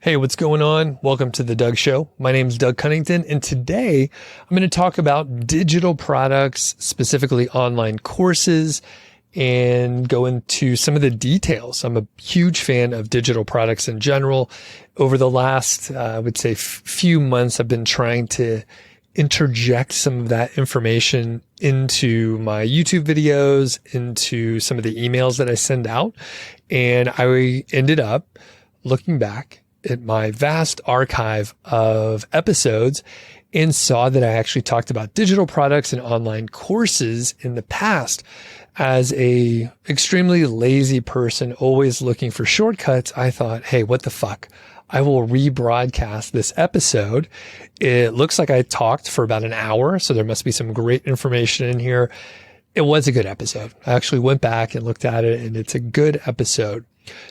Hey, what's going on? Welcome to the Doug Show. My name is Doug Cunnington, and today I'm going to talk about digital products, specifically online courses, and go into some of the details. I'm a huge fan of digital products in general. Over the last, I would say, few months, I've been trying to interject some of that information into my YouTube videos, into some of the emails that I send out. And I ended up looking back at my vast archive of episodes and saw that I actually talked about digital products and online courses in the past. As a extremely lazy person, always looking for shortcuts, I thought, hey, what the fuck? I will rebroadcast this episode. It looks like I talked for about an hour, so there must be some great information in here. It was a good episode. I actually went back and looked at it, and it's a good episode.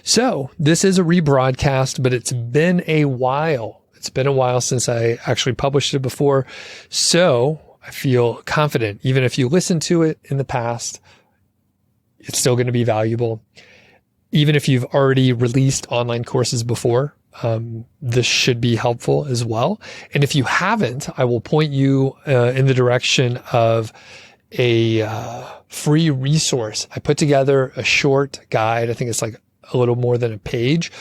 So this is a rebroadcast, but it's been a while. It's been a while since I actually published it before. So I feel confident, even if you listen to it in the past, it's still going to be valuable. Even if you've already released online courses before, this should be helpful as well. And if you haven't, I will point you in the direction of a free resource. I put together a short guide. I think it's like a little more than a page,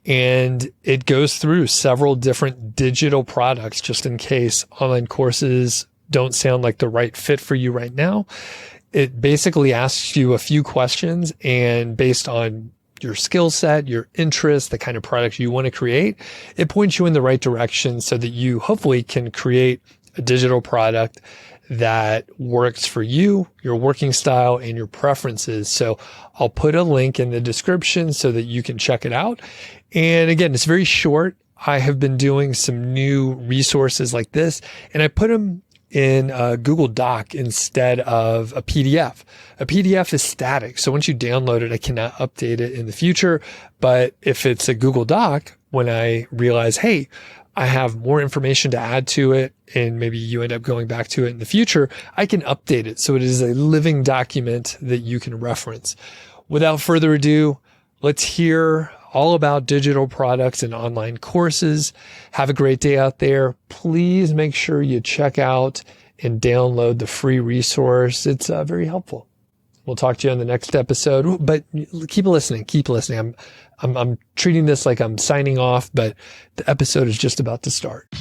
and it goes through several different digital products just in case online courses don't sound like the right fit for you right now. It basically asks you a few questions, and based on your skill set, your interests, the kind of products you want to create, it points you in the right direction so that you hopefully can create a digital product that works for you, your working style, and your preferences. So I'll put a link in the description so that you can check it out. And again, it's very short. I have been doing some new resources like this, and I put them in a Google Doc instead of a PDF. A PDF is static. So once you download it, I cannot update it in the future. But if it's a Google Doc, when I realize, hey, I have more information to add to it, and maybe you end up going back to it in the future, I can update it so it is a living document that you can reference. Without further ado, let's hear all about digital products and online courses. Have a great day out there. Please make sure you check out and download the free resource. It's very helpful. We'll talk to you on the next episode, but keep listening. Keep listening. I'm treating this like I'm signing off, but the episode is just about to start.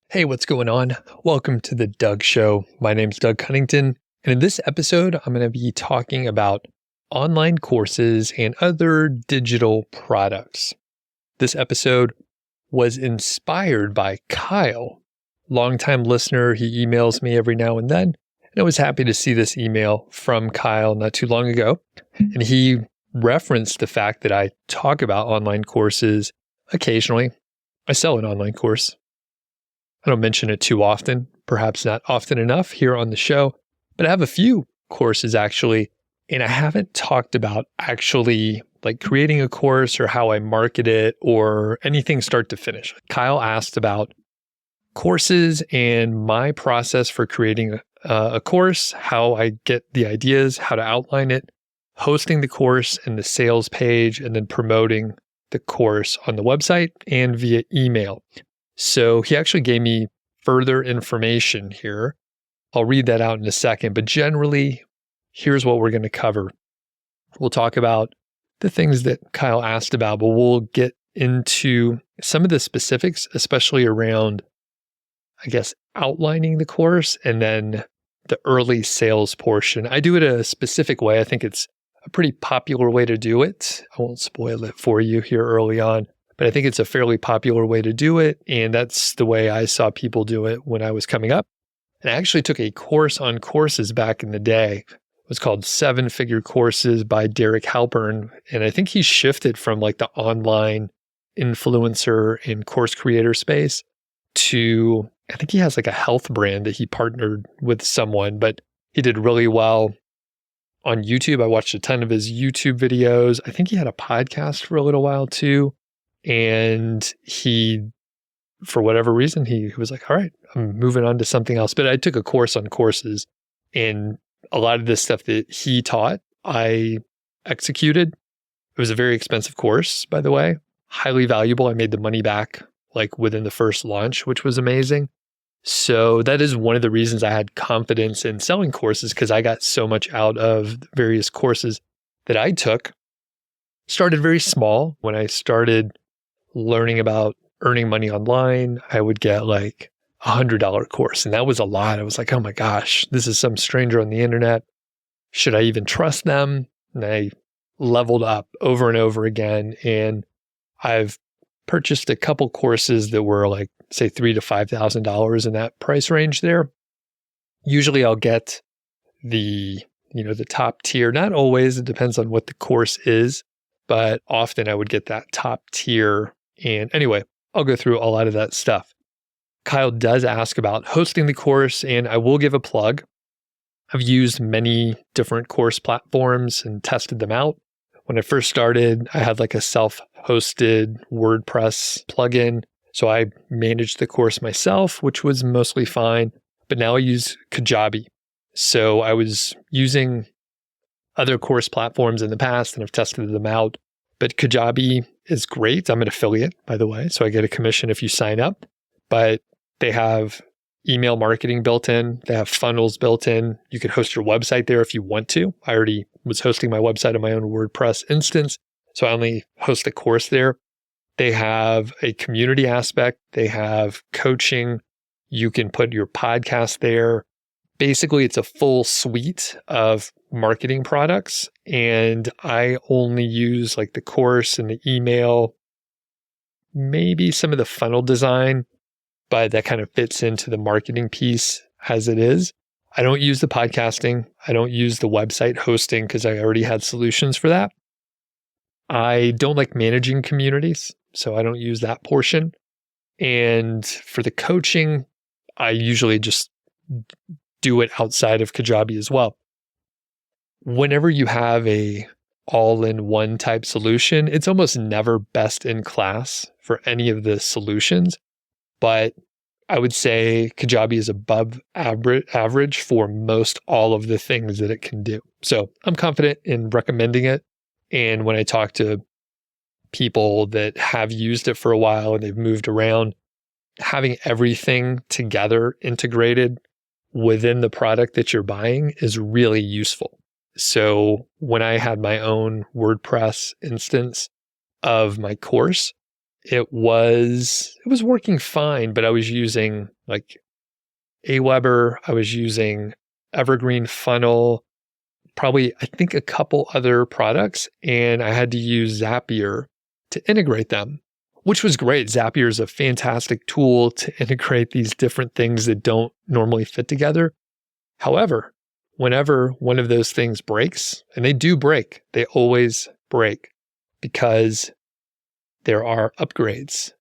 Hey, what's going on? Welcome to the Doug Show. My name's Doug Cunnington, and in this episode, I'm going to be talking about online courses and other digital products. This episode was inspired by Kyle. Longtime listener, he emails me every now and then. And I was happy to see this email from Kyle not too long ago. And he referenced the fact that I talk about online courses occasionally. I sell an online course. I don't mention it too often, perhaps not often enough here on the show, but I have a few courses actually. And I haven't talked about actually like creating a course or how I market it or anything start to finish. Kyle asked about courses and my process for creating a course, how I get the ideas, how to outline it, hosting the course and the sales page, and then promoting the course on the website and via email. So he actually gave me further information here. I'll read that out in a second, but generally, here's what we're going to cover. We'll talk about the things that Kyle asked about, but we'll get into some of the specifics, especially around, I guess, outlining the course and then the early sales portion. I do it a specific way. I think it's a pretty popular way to do it. I won't spoil it for you here early on, but I think it's a fairly popular way to do it. And that's the way I saw people do it when I was coming up. And I actually took a course on courses back in the day. It was called 7-Figure Courses by Derek Halpern. And I think he shifted from like the online influencer and course creator space to, I think he has like a health brand that he partnered with someone, but he did really well on YouTube. I watched a ton of his YouTube videos. I think he had a podcast for a little while too. And he, for whatever reason, he was like, all right, I'm moving on to something else. But I took a course on courses, and a lot of this stuff that he taught, I executed. It was a very expensive course, by the way, highly valuable. I made the money back like within the first launch, which was amazing. So that is one of the reasons I had confidence in selling courses, because I got so much out of various courses that I took. Started very small. When I started learning about earning money online, I would get like $100 course. And that was a lot. I was like, oh my gosh, this is some stranger on the internet. Should I even trust them? And I leveled up over and over again. And I've purchased a couple courses that were like, say, $3,000 to $5,000 in that price range there. Usually I'll get the top tier. Not always, it depends on what the course is, but often I would get that top tier. And anyway, I'll go through a lot of that stuff. Kyle does ask about hosting the course, and I will give a plug. I've used many different course platforms and tested them out. When I first started, I had like a self-hosted WordPress plugin. So I managed the course myself, which was mostly fine. But now I use Kajabi. So I was using other course platforms in the past and I've tested them out. But Kajabi is great. I'm an affiliate, by the way, so I get a commission if you sign up. But they have email marketing built in. They have funnels built in. You can host your website there if you want to. I already was hosting my website on my own WordPress instance, so I only host a course there. They have a community aspect. They have coaching. You can put your podcast there. Basically, it's a full suite of marketing products. And I only use like the course and the email, maybe some of the funnel design, but that kind of fits into the marketing piece as it is. I don't use the podcasting. I don't use the website hosting because I already had solutions for that. I don't like managing communities, so I don't use that portion. And for the coaching, I usually just do it outside of Kajabi as well. Whenever you have a all-in-one type solution, it's almost never best in class for any of the solutions. But I would say Kajabi is above average for most all of the things that it can do. So I'm confident in recommending it. And when I talk to people that have used it for a while and they've moved around, having everything together integrated within the product that you're buying is really useful. So when I had my own WordPress instance of my course, it was working fine, but I was using like Aweber, I was using Evergreen Funnel, probably I think a couple other products, and I had to use Zapier to integrate them, which was great. Zapier is a fantastic tool to integrate these different things that don't normally fit together. However, whenever one of those things breaks, and they do break, they always break because there are upgrades.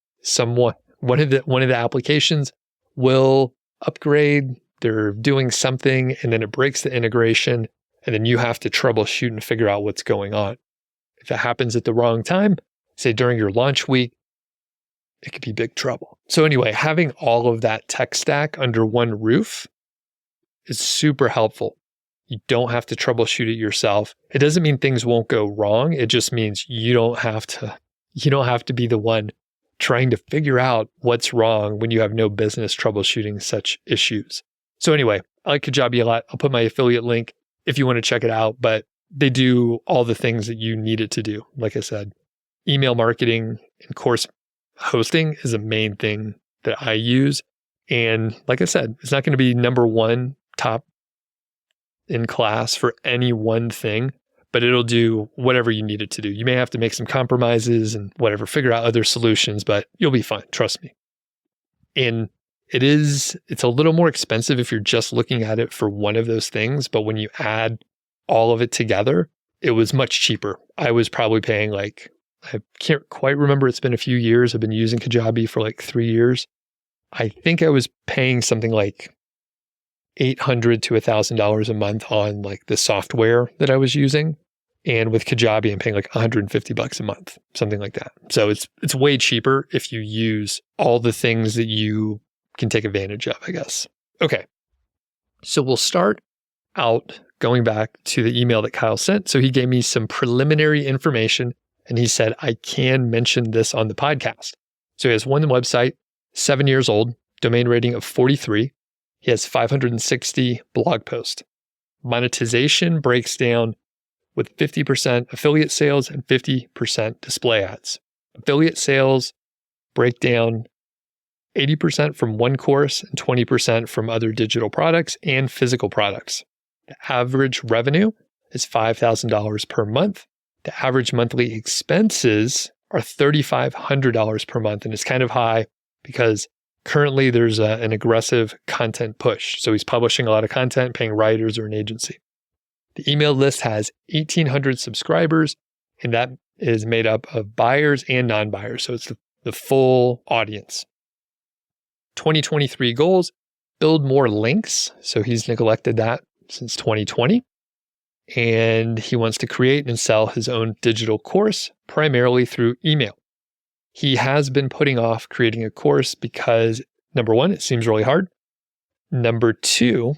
One of the applications will upgrade, they're doing something, and then it breaks the integration, and then you have to troubleshoot and figure out what's going on. If it happens at the wrong time, say during your launch week, it could be big trouble. So anyway, having all of that tech stack under one roof is super helpful. You don't have to troubleshoot it yourself. It doesn't mean things won't go wrong. It just means you don't have to be the one trying to figure out what's wrong when you have no business troubleshooting such issues. So anyway, I like Kajabi a lot. I'll put my affiliate link if you want to check it out, but they do all the things that you need it to do. Like I said, email marketing and course hosting is a main thing that I use. And like I said, it's not going to be number one top in class for any one thing, but it'll do whatever you need it to do. You may have to make some compromises and whatever, figure out other solutions, but you'll be fine. Trust me. And it's a little more expensive if you're just looking at it for one of those things. But when you add all of it together, it was much cheaper. I was probably paying I can't quite remember. It's been a few years. I've been using Kajabi for like 3 years. I think I was paying something like $800 to $1,000 a month on like the software that I was using. And with Kajabi, I'm paying like $150 a month, something like that. So it's way cheaper if you use all the things that you can take advantage of, I guess. Okay. So we'll start out going back to the email that Kyle sent. So he gave me some preliminary information and he said, I can mention this on the podcast. So he has one website, 7 years old, domain rating of 43. He has 560 blog posts. Monetization breaks down with 50% affiliate sales and 50% display ads. Affiliate sales break down 80% from one course and 20% from other digital products and physical products. The average revenue is $5,000 per month. The average monthly expenses are $3,500 per month. And it's kind of high because currently there's an aggressive content push. So he's publishing a lot of content, paying writers or an agency. The email list has 1,800 subscribers, and that is made up of buyers and non-buyers. So it's the full audience. 2023 goals, build more links. So he's neglected that since 2020. And he wants to create and sell his own digital course, primarily through email. He has been putting off creating a course because, number one, it seems really hard. Number two,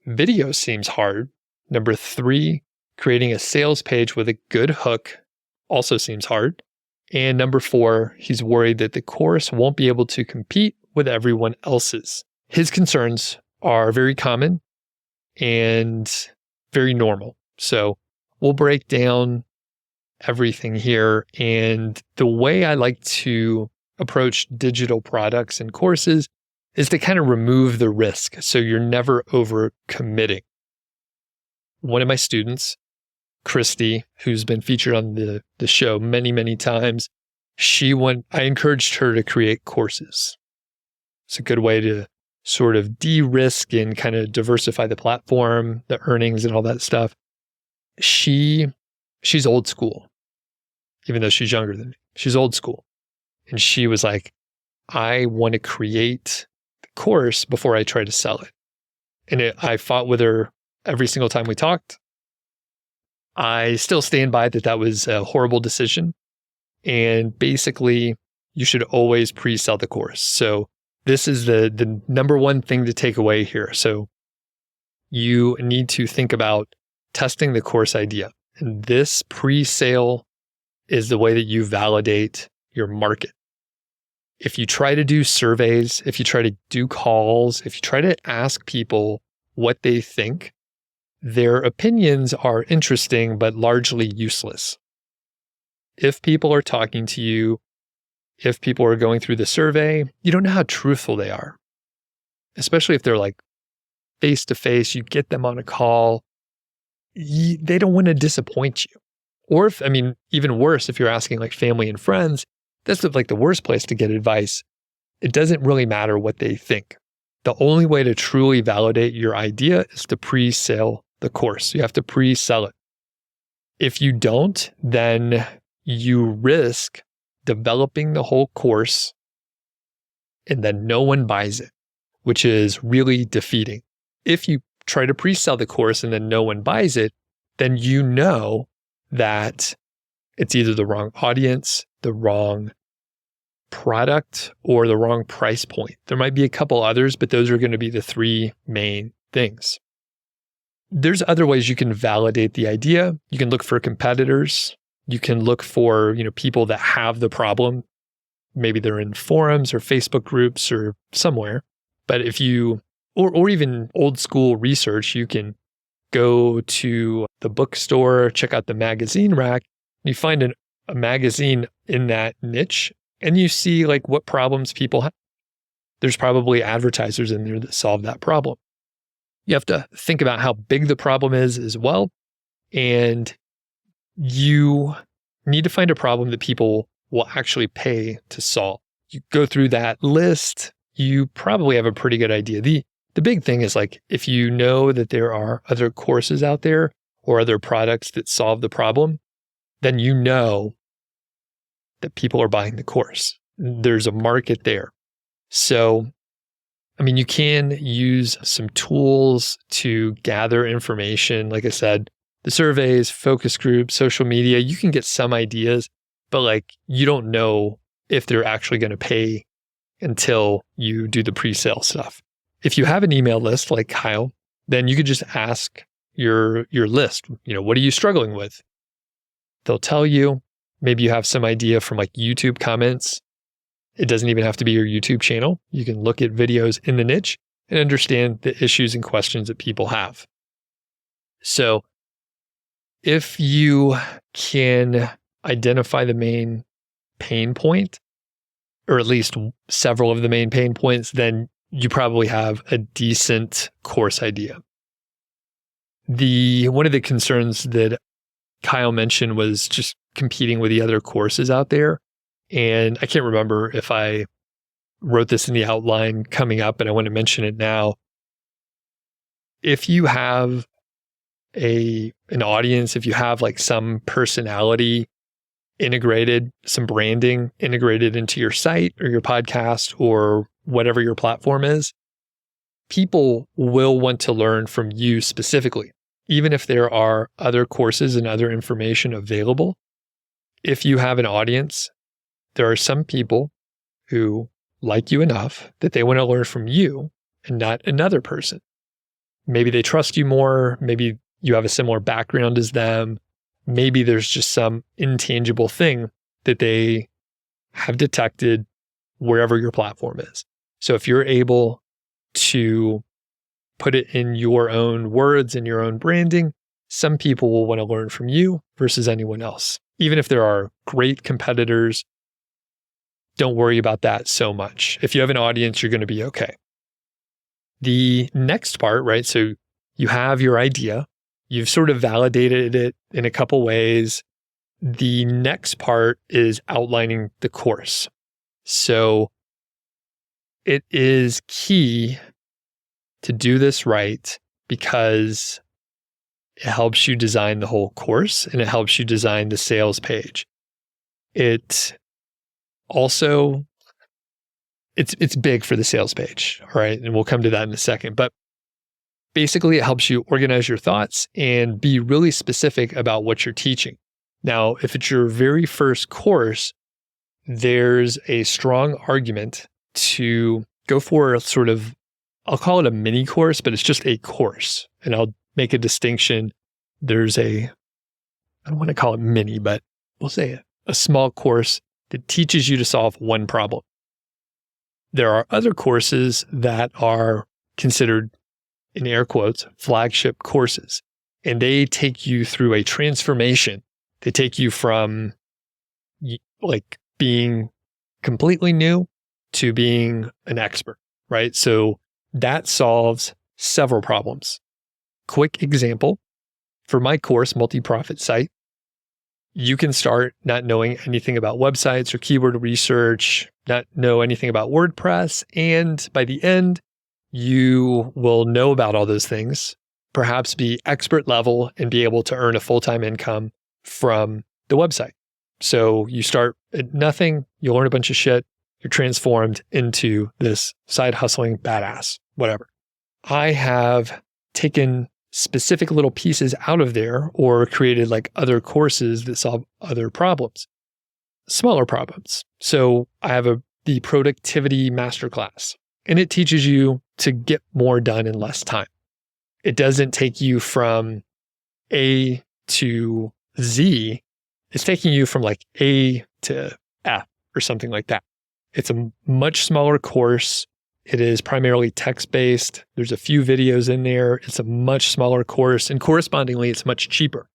video seems hard. Number three, creating a sales page with a good hook also seems hard. And number four, he's worried that the course won't be able to compete with everyone else's. His concerns are very common and very normal. So we'll break down everything here. And the way I like to approach digital products and courses is to kind of remove the risk. So you're never over-committing. One of my students, Christy, who's been featured on the show many, many times, I encouraged her to create courses. It's a good way to sort of de-risk and kind of diversify the platform, the earnings and all that stuff. She's old school, even though she's younger than me. She's old school. And she was like, I want to create the course before I try to sell it. And I fought with her every single time we talked. I still stand by that was a horrible decision. And basically, you should always pre-sell the course. So this is the number one thing to take away here. So you need to think about testing the course idea. And this pre-sale is the way that you validate your market. If you try to do surveys, if you try to do calls, if you try to ask people what they think, their opinions are interesting, but largely useless. If people are talking to you, if people are going through the survey, you don't know how truthful they are. Especially if they're like face to face, you get them on a call, they don't want to disappoint you. Or even worse, if you're asking like family and friends, that's like the worst place to get advice. It doesn't really matter what they think. The only way to truly validate your idea is to pre-sale the course. You have to pre-sell it. If you don't, then you risk developing the whole course and then no one buys it, which is really defeating. If you try to pre-sell the course and then no one buys it, then you know that it's either the wrong audience, the wrong product, or the wrong price point. There might be a couple others, but those are going to be the three main things. There's other ways you can validate the idea. You can look for competitors. You can look for, people that have the problem. Maybe they're in forums or Facebook groups or somewhere. But if you, or even old school research, you can go to the bookstore, check out the magazine rack. You find a magazine in that niche and you see like what problems people have. There's probably advertisers in there that solve that problem. You have to think about how big the problem is as well. And you need to find a problem that people will actually pay to solve. You go through that list, you probably have a pretty good idea. The big thing is like, if you know that there are other courses out there or other products that solve the problem, then you know that people are buying the course. There's a market there. So, you can use some tools to gather information. Like I said, the surveys, focus groups, social media, you can get some ideas, but like you don't know if they're actually going to pay until you do the pre-sale stuff. If you have an email list like Kyle, then you could just ask your list. What are you struggling with? They'll tell you. Maybe you have some idea from like YouTube comments. It doesn't even have to be your YouTube channel. You can look at videos in the niche and understand the issues and questions that people have. So if you can identify the main pain point, or at least several of the main pain points, then you probably have a decent course idea. One of the concerns that Kyle mentioned was just competing with the other courses out there. And I can't remember if I wrote this in the outline coming up, but I want to mention it now. If you have an audience, if you have like some personality integrated, some branding integrated into your site or your podcast or whatever your platform is, people will want to learn from you specifically. Even if there are other courses and other information available, if you have an audience, there are some people who like you enough that they want to learn from you and not another person. Maybe they trust you more. Maybe you have a similar background as them. Maybe there's just some intangible thing that they have detected wherever your platform is. So if you're able to put it in your own words and your own branding, some people will want to learn from you versus anyone else. Even if there are great competitors, don't worry about that so much. If you have an audience, you're going to be okay. The next part, right? So you have your idea. You've sort of validated it in a couple ways. The next part is outlining the course. So it is key to do this right because it helps you design the whole course and it helps you design the sales page. It also, it's big for the sales page, all right? And we'll come to that in a second. But basically, it helps you organize your thoughts and be really specific about what you're teaching. Now, if it's your very first course, there's a strong argument to go for a sort of, I'll call it a mini course, but it's just a course. And I'll make a distinction. There's I don't want to call it mini, but we'll say a small course that teaches you to solve one problem. There are other courses that are considered, in air quotes, flagship courses. And they take you through a transformation. They take you from like being completely new to being an expert, right? So that solves several problems. Quick example, for my course, Multi-Profit Site, you can start not knowing anything about websites or keyword research, not know anything about WordPress. And by the end, you will know about all those things, perhaps be expert level and be able to earn a full-time income from the website. So you start at nothing, you learn a bunch of shit, you're transformed into this side hustling badass, whatever. I have taken specific little pieces out of there or created like other courses that solve other problems, smaller problems. So I have the productivity masterclass, and it teaches you to get more done in less time. It doesn't take you from A to Z. It's taking you from like A to F or something like that. It's a much smaller course. It is primarily text-based. There's a few videos in there. It's a much smaller course, and correspondingly, it's much cheaper.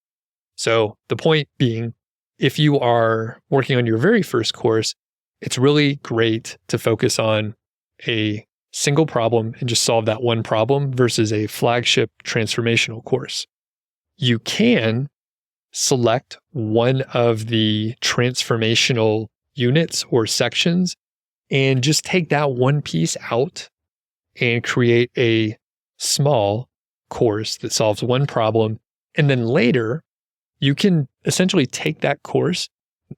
So the point being, if you are working on your very first course, it's really great to focus on a single problem and just solve that one problem versus a flagship transformational course. You can select one of the transformational units or sections and just take that one piece out and create a small course that solves one problem. And then later, you can essentially take that course,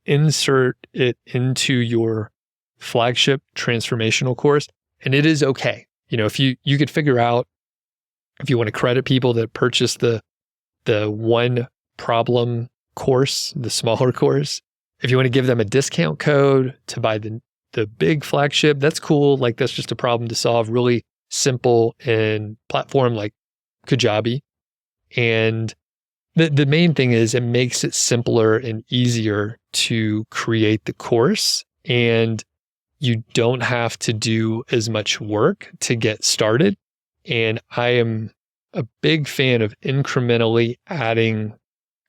insert it into your flagship transformational course, and it is okay. If you could figure out if you want to credit people that purchase the one problem course, the smaller course, if you want to give them a discount code to buy the big flagship, that's cool. Like that's just a problem to solve, really simple and platform like Kajabi. And the main thing is it makes it simpler and easier to create the course, and you don't have to do as much work to get started. And I am a big fan of incrementally adding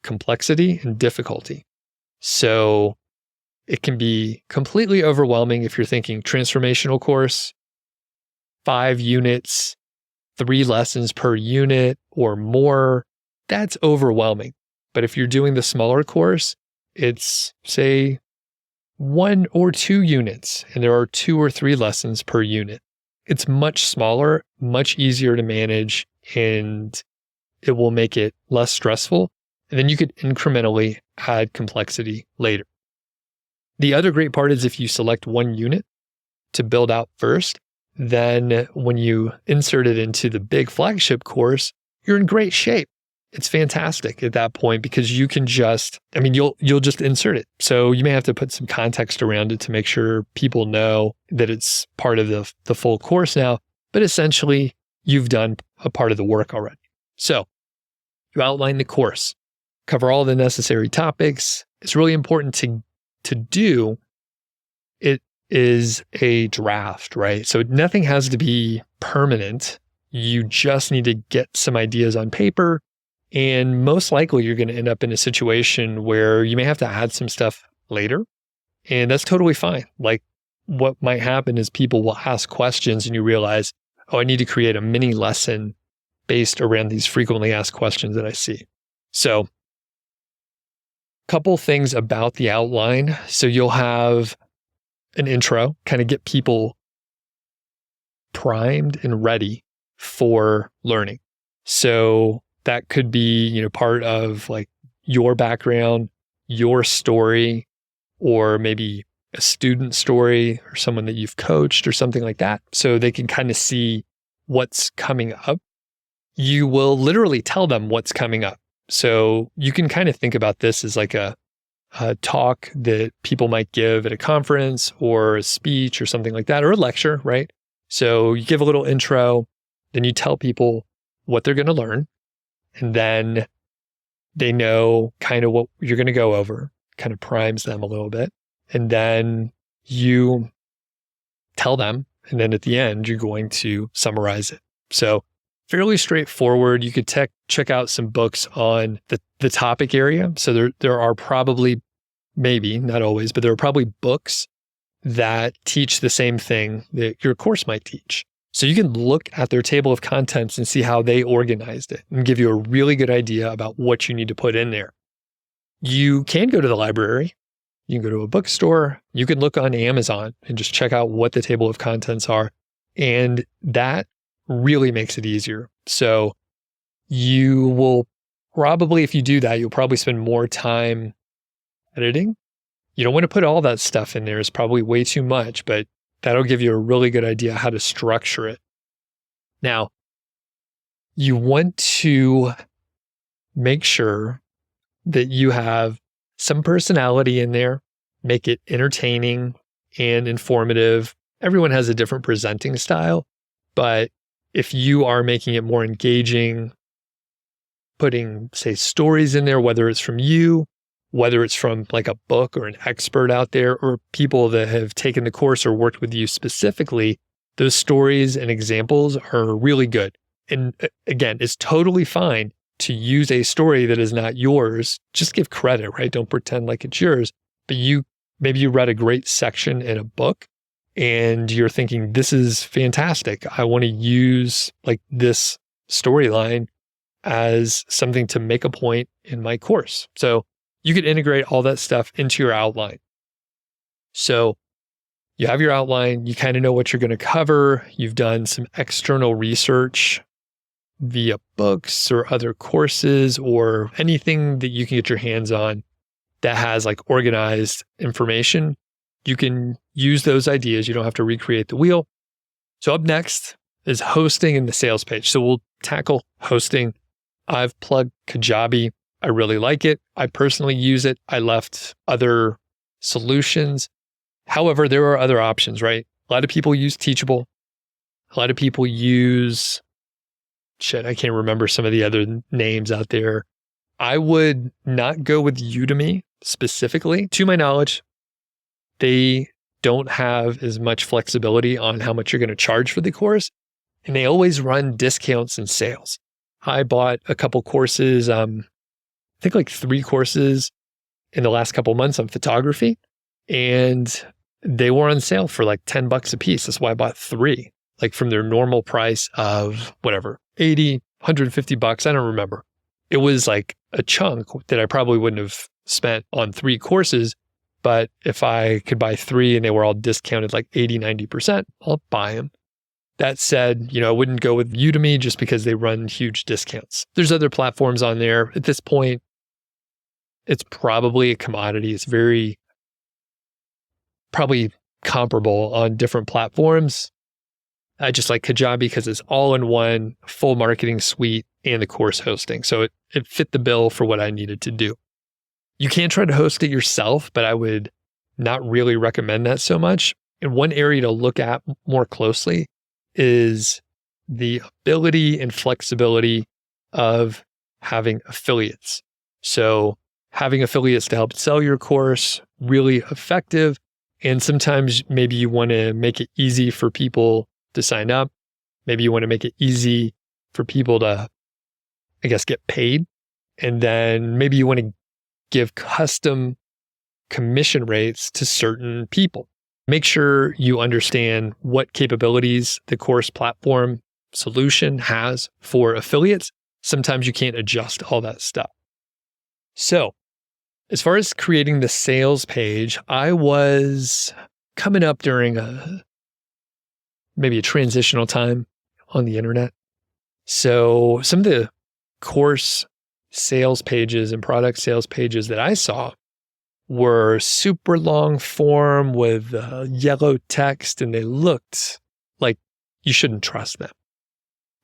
complexity and difficulty. So it can be completely overwhelming if you're thinking transformational course, 5 units, 3 lessons per unit or more. That's overwhelming. But if you're doing the smaller course, it's say 1 or 2 units, and there are 2 or 3 lessons per unit. It's much smaller, much easier to manage, and it will make it less stressful. And then you could incrementally add complexity later. The other great part is if you select 1 unit to build out first, then when you insert it into the big flagship course, you're in great shape. It's fantastic at that point because you can you'll just insert it. So you may have to put some context around it to make sure people know that it's part of the full course now, but essentially you've done a part of the work already. So you outline the course, cover all the necessary topics. It's really important to do. It is a draft, right? So nothing has to be permanent. You just need to get some ideas on paper. And most likely you're going to end up in a situation where you may have to add some stuff later. And that's totally fine. Like what might happen is people will ask questions and you realize, oh, I need to create a mini lesson based around these frequently asked questions that I see. So couple things about the outline. So you'll have an intro, kind of get people primed and ready for learning. So that could be, part of like your background, your story, or maybe a student story or someone that you've coached or something like that. So they can kind of see what's coming up. You will literally tell them what's coming up. So you can kind of think about this as like a talk that people might give at a conference or a speech or something like that, or a lecture, right? So you give a little intro, then you tell people what they're going to learn, and then they know kind of what you're going to go over, kind of primes them a little bit. And then you tell them, and then at the end, you're going to summarize it. So fairly straightforward. You could check out some books on the topic area. So there are probably, maybe not always, but there are probably books that teach the same thing that your course might teach. So you can look at their table of contents and see how they organized it and give you a really good idea about what you need to put in there. You can go to the library. You can go to a bookstore. You can look on Amazon and just check out what the table of contents are. And that really makes it easier. So you will probably, if you do that, you'll probably spend more time editing. You don't want to put all that stuff in there. It's probably way too much, but that'll give you a really good idea how to structure it. Now, you want to make sure that you have some personality in there, make it entertaining and informative. Everyone has a different presenting style, but if you are making it more engaging, putting, say, stories in there, whether it's from you, whether it's from like a book or an expert out there, or people that have taken the course or worked with you specifically, those stories and examples are really good. And again, it's totally fine to use a story that is not yours. Just give credit, right? Don't pretend like it's yours. But maybe you read a great section in a book and you're thinking, this is fantastic. I want to use like this storyline as something to make a point in my course. So you could integrate all that stuff into your outline. So you have your outline, you kind of know what you're going to cover. You've done some external research via books or other courses or anything that you can get your hands on that has like organized information. You can use those ideas. You don't have to recreate the wheel. So up next is hosting and the sales page. So we'll tackle hosting. I've plugged Kajabi. I really like it. I personally use it. I left other solutions. However, there are other options, right? A lot of people use Teachable. A lot of people use I can't remember some of the other names out there. I would not go with Udemy specifically. To my knowledge, they don't have as much flexibility on how much you're going to charge for the course. And they always run discounts and sales. I bought a couple courses, I think like 3 courses in the last couple months on photography, and they were on sale for like $10 a piece. That's why I bought 3, like from their normal price of whatever, 80, $150. I don't remember. It was like a chunk that I probably wouldn't have spent on 3 courses. But if I could buy 3 and they were all discounted like 80, 90%, I'll buy them. That said, I wouldn't go with Udemy just because they run huge discounts. There's other platforms on there. At this point, it's probably a commodity. It's very probably comparable on different platforms. I just like Kajabi because it's all in one, full marketing suite and the course hosting. So it fit the bill for what I needed to do. You can try to host it yourself, but I would not really recommend that so much. And one area to look at more closely is the ability and flexibility of having affiliates. So having affiliates to help sell your course, really effective. And sometimes maybe you want to make it easy for people to sign up. Maybe you want to make it easy for people to, get paid. And then maybe you want to give custom commission rates to certain people. Make sure you understand what capabilities the course platform solution has for affiliates. Sometimes you can't adjust all that stuff. So, as far as creating the sales page, I was coming up during maybe a transitional time on the internet. So some of the course sales pages and product sales pages that I saw were super long form with yellow text, and they looked like you shouldn't trust them.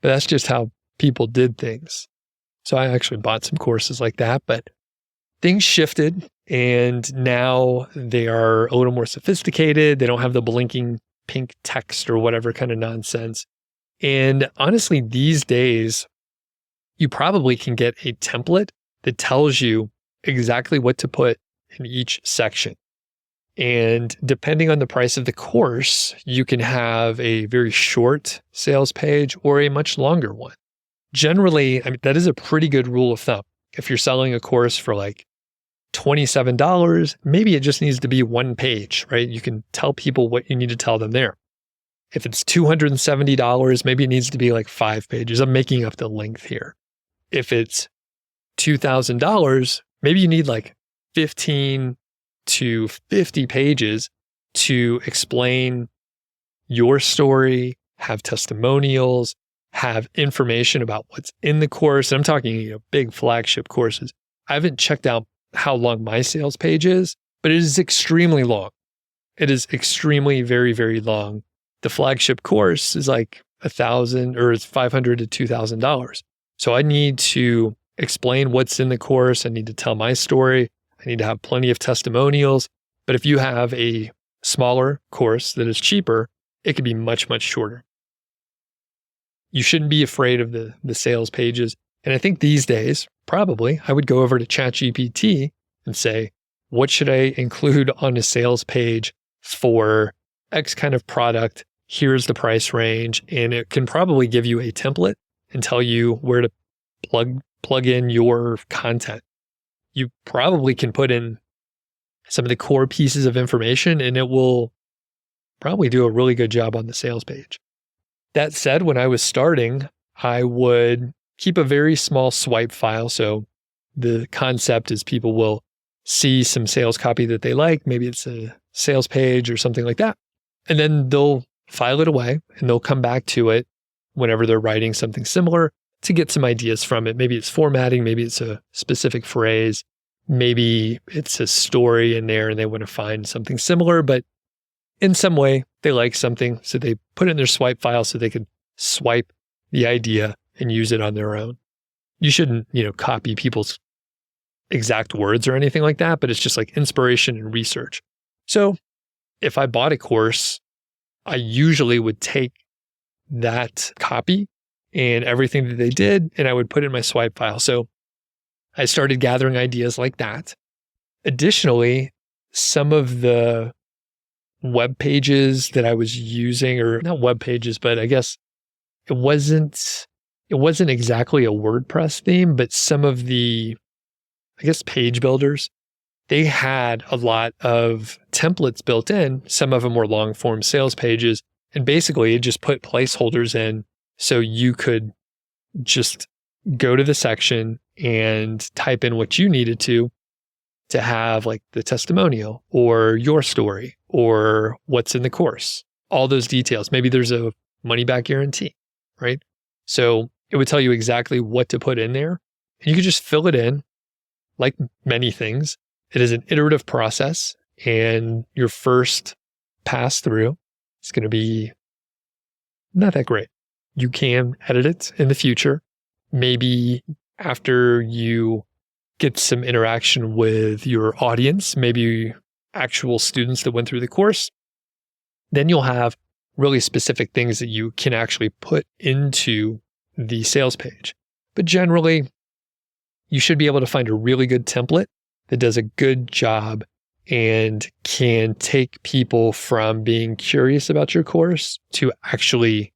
But that's just how people did things. So I actually bought some courses like that, but things shifted and now they are a little more sophisticated. They don't have the blinking pink text or whatever kind of nonsense. And honestly, these days, you probably can get a template that tells you exactly what to put in each section. And depending on the price of the course, you can have a very short sales page or a much longer one. Generally, that is a pretty good rule of thumb. If you're selling a course for like $27, maybe it just needs to be 1 page, right? You can tell people what you need to tell them there. If it's $270, maybe it needs to be like 5 pages. I'm making up the length here. If it's $2,000, maybe you need like 15 to 50 pages to explain your story, have testimonials, have information about what's in the course. And I'm talking, big flagship courses. I haven't checked out how long my sales page is, but it is extremely long. It is extremely very, very long. The flagship course is like $1,000 or it's $500 to $2,000. So I need to explain what's in the course. I need to tell my story. I need to have plenty of testimonials. But if you have a smaller course that is cheaper, it could be much, much shorter. You shouldn't be afraid of the sales pages. And I think these days, probably, I would go over to ChatGPT and say, what should I include on a sales page for X kind of product? Here's the price range. And it can probably give you a template and tell you where to plug in your content. You probably can put in some of the core pieces of information and it will probably do a really good job on the sales page. That said, when I was starting, I would keep a very small swipe file. So the concept is people will see some sales copy that they like. Maybe it's a sales page or something like that. And then they'll file it away and they'll come back to it whenever they're writing something similar to get some ideas from it. Maybe it's formatting, maybe it's a specific phrase, maybe it's a story in there and they want to find something similar, but in some way they like something. So they put it in their swipe file so they could swipe the idea and use it on their own. You shouldn't, copy people's exact words or anything like that, but it's just like inspiration and research. So if I bought a course, I usually would take that copy and everything that they did, and I would put it in my swipe file. So I started gathering ideas like that. Additionally, some of the web pages that I was using, or not web pages, but I guess it wasn't exactly a WordPress theme, but some of the, I guess, page builders, they had a lot of templates built in. Some of them were long form sales pages, and basically it just put placeholders in so you could just go to the section and type in what you needed to have like the testimonial or your story or what's in the course, all those details. Maybe there's a money back guarantee, right? So it would tell you exactly what to put in there, and you could just fill it in. Like many things, it is an iterative process, and your first pass through is going to be not that great. You can edit it in the future. Maybe after you get some interaction with your audience, maybe actual students that went through the course, then you'll have really specific things that you can actually put into the sales page. But generally, you should be able to find a really good template that does a good job and can take people from being curious about your course to actually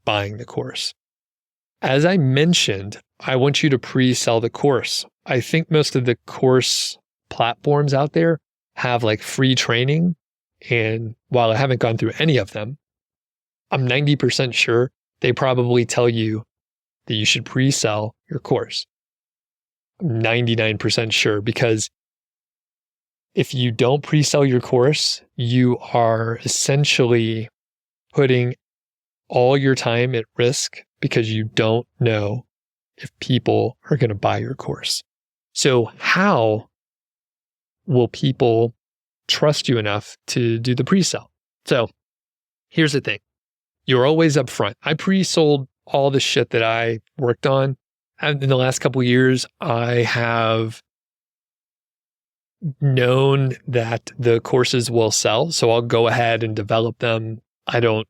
buying the course. As I mentioned, I want you to pre-sell the course. I think most of the course platforms out there have like free training. And while I haven't gone through any of them, I'm 90% sure they probably tell you that you should pre-sell your course. I'm 99% sure, because if you don't pre-sell your course, you are essentially putting all your time at risk because you don't know if people are going to buy your course. So how will people trust you enough to do the pre-sell? So here's the thing. You're always upfront. I pre-sold all the shit that I worked on. And in the last couple of years, I have known that the courses will sell. So I'll go ahead and develop them. I don't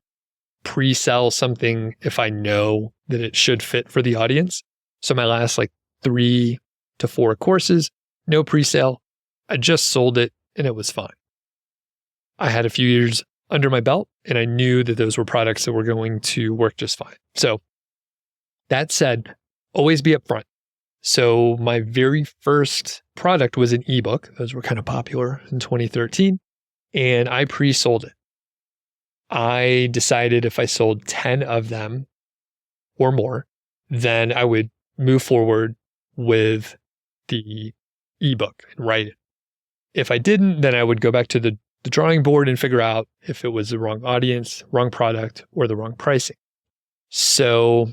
pre-sell something if I know that it should fit for the audience. So my last like 3 to 4 courses, no pre-sale. I just sold it and it was fine. I had a few years under my belt and I knew that those were products that were going to work just fine. So that said, always be upfront. So my very first product was an ebook. Those were kind of popular in 2013, and I pre-sold it. I decided if I sold 10 of them or more, then I would move forward with the ebook and write it. If I didn't, then I would go back to the drawing board and figure out if it was the wrong audience, wrong product, or the wrong pricing. So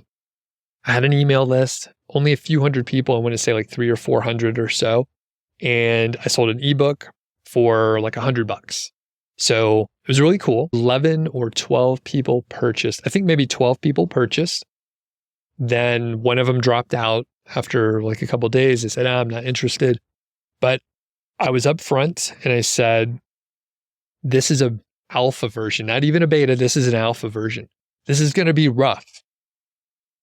I had an email list, only a few hundred people. I want to say like 300 or 400 or so. And I sold an ebook for like $100. So it was really cool. 11 or 12 people purchased. I think maybe 12 people purchased. Then one of them dropped out after like a couple of days. They said, I'm not interested. But I was upfront and I said, this is an alpha version, not even a beta. This is an alpha version. This is going to be rough.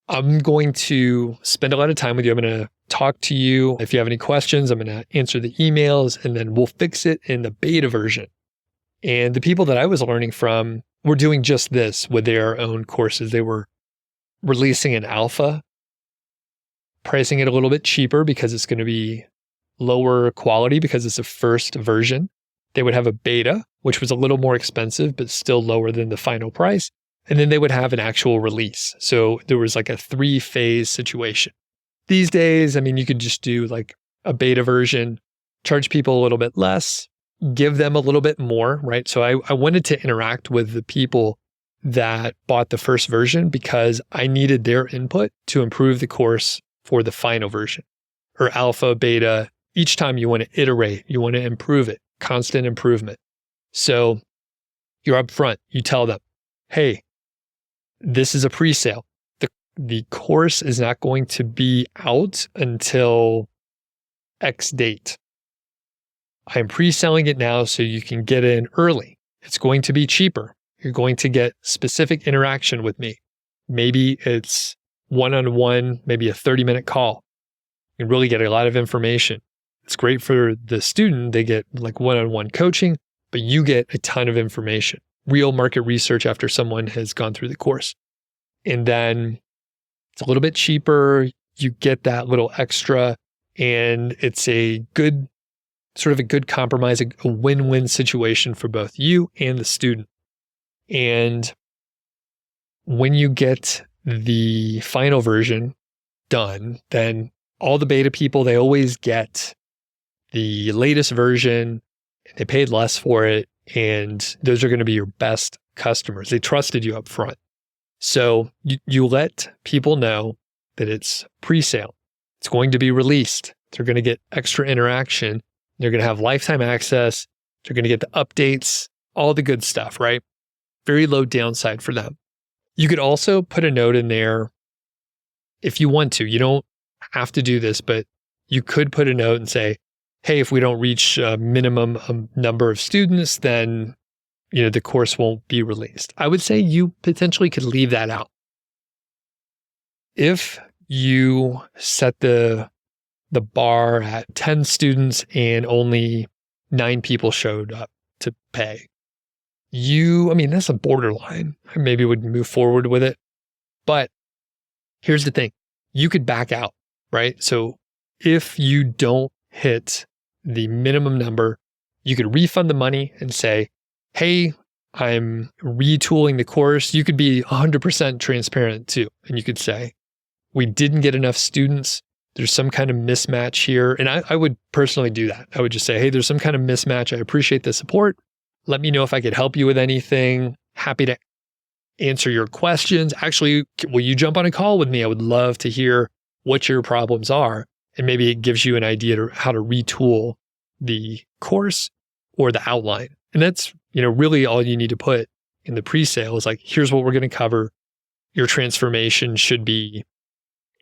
I'm going to spend a lot of time with you. I'm going to talk to you. If you have any questions, I'm going to answer the emails, and then we'll fix it in the beta version. And the people that I was learning from were doing just this with their own courses. They were releasing an alpha, pricing it a little bit cheaper because it's going to be lower quality because it's a first version. They would have a beta, which was a little more expensive, but still lower than the final price. And then they would have an actual release. So there was like a 3-phase situation. These days, I mean, you could just do like a beta version, charge people a little bit less, give them a little bit more, right? So I wanted to interact with the people that bought the first version because I needed their input to improve the course for the final version, or alpha, beta. Each time you want to iterate, you want to improve it, constant improvement. So you're upfront. You tell them, hey, this is a pre-sale. The course is not going to be out until X date. I'm pre-selling it now so you can get in early. It's going to be cheaper. You're going to get specific interaction with me. Maybe it's one-on-one, maybe a 30-minute call. You really get a lot of information. It's great for the student. They get like one-on-one coaching, but you get a ton of information, real market research after someone has gone through the course. And then it's a little bit cheaper. You get that little extra, and it's a good compromise, a win-win situation for both you and the student. And when you get the final version done, then all the beta people, they always get the latest version. They paid less for it, and those are going to be your best customers. They trusted you up front. So you let people know that it's pre-sale. It's going to be released. They're going to get extra interaction. They're going to have lifetime access. They're going to get the updates, all the good stuff, right? Very low downside for them. You could also put a note in there if you want to. You don't have to do this, but you could put a note and say, hey, if we don't reach a minimum number of students, then the course won't be released. I would say you potentially could leave that out. If you set the bar at 10 students and only 9 people showed up to pay, that's a borderline. I maybe would move forward with it. But here's the thing. You could back out, right? So if you don't hit the minimum number, you could refund the money and say, hey, I'm retooling the course. You could be 100% transparent too. And you could say, we didn't get enough students. There's some kind of mismatch here. And I would personally do that. I would just say, hey, there's some kind of mismatch. I appreciate the support. Let me know if I could help you with anything. Happy to answer your questions. Actually, will you jump on a call with me? I would love to hear what your problems are. And maybe it gives you an idea to how to retool the course or the outline. And that's, really all you need to put in the pre-sale is like, here's what we're going to cover. Your transformation should be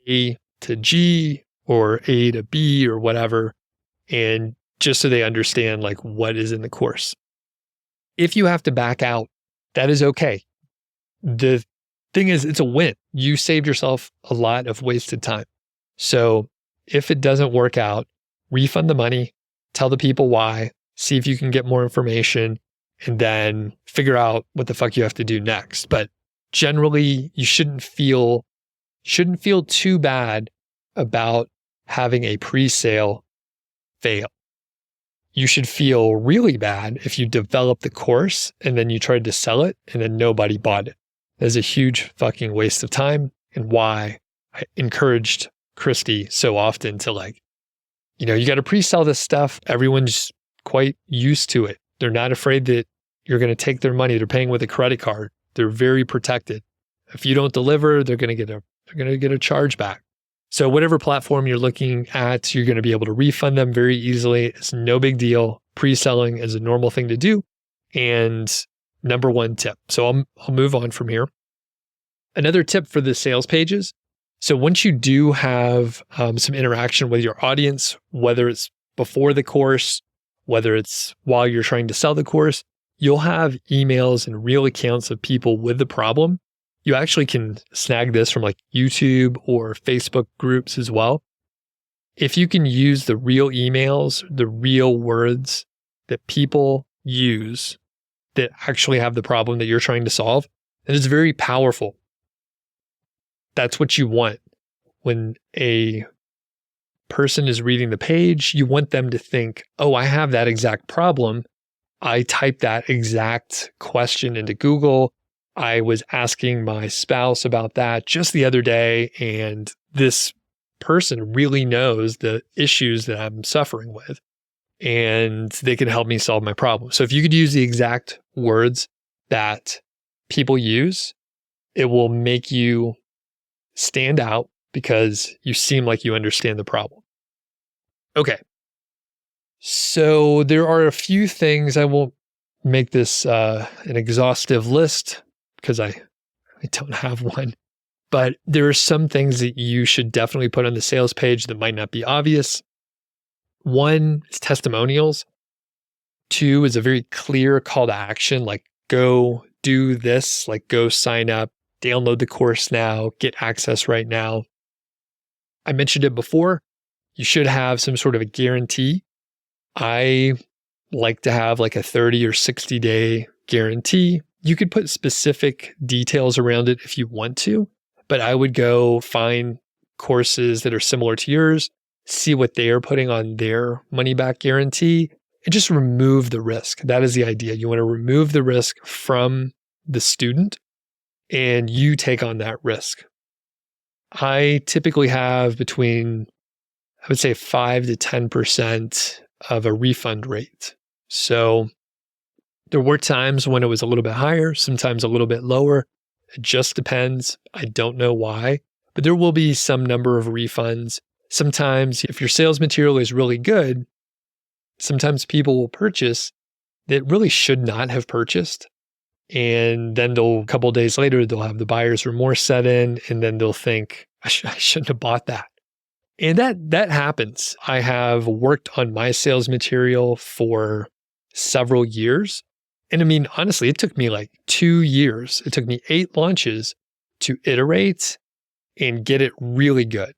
A to G or A to B or whatever. And just so they understand like what is in the course. If you have to back out, that is okay. The thing is, it's a win. You saved yourself a lot of wasted time. So if it doesn't work out, refund the money, tell the people why, see if you can get more information, and then figure out what the fuck you have to do next. But generally, you shouldn't feel too bad about having a pre-sale fail. You should feel really bad if you develop the course and then you tried to sell it and then nobody bought it. That's a huge fucking waste of time, and why I encouraged Christy so often to you got to pre-sell this stuff. Everyone's quite used to it. They're not afraid that you're going to take their money. They're paying with a credit card. They're very protected. If you don't deliver, they're going to get a charge back. So whatever platform you're looking at, you're going to be able to refund them very easily. It's no big deal. Pre-selling is a normal thing to do. And number one tip. So I'll move on from here. Another tip for the sales pages. So once you do have some interaction with your audience, whether it's before the course, whether it's while you're trying to sell the course, you'll have emails and real accounts of people with the problem. You actually can snag this from YouTube or Facebook groups as well. If you can use the real emails, the real words that people use that actually have the problem that you're trying to solve, then it's very powerful. That's what you want. When a person is reading the page, you want them to think, oh, I have that exact problem. I typed that exact question into Google. I was asking my spouse about that just the other day, and this person really knows the issues that I'm suffering with, and they can help me solve my problem. So if you could use the exact words that people use, it will make you stand out because you seem like you understand the problem. Okay. So there are a few things. I won't make this an exhaustive list because I don't have one, but there are some things that you should definitely put on the sales page that might not be obvious. One is testimonials. Two is a very clear call to action, like go do this, like go sign up download the course now, get access right now. I mentioned it before. You should have some sort of a guarantee. I like to have like a 30 or 60 day guarantee. You could put specific details around it if you want to, but I would go find courses that are similar to yours, see what they are putting on their money back guarantee, and just remove the risk. That is the idea. You want to remove the risk from the student and you take on that risk. I typically have between, I would say 5 to 10% of a refund rate. So there were times when it was a little bit higher, sometimes a little bit lower. It just depends. I don't know why, but there will be some number of refunds. Sometimes if your sales material is really good, sometimes people will purchase that really should not have purchased. And then a couple of days later, they'll have the buyer's remorse set in, and then they'll think, I shouldn't have bought that. And that happens. I have worked on my sales material for several years. And I mean, honestly, it took me like 2 years. It took me 8 launches to iterate and get it really good.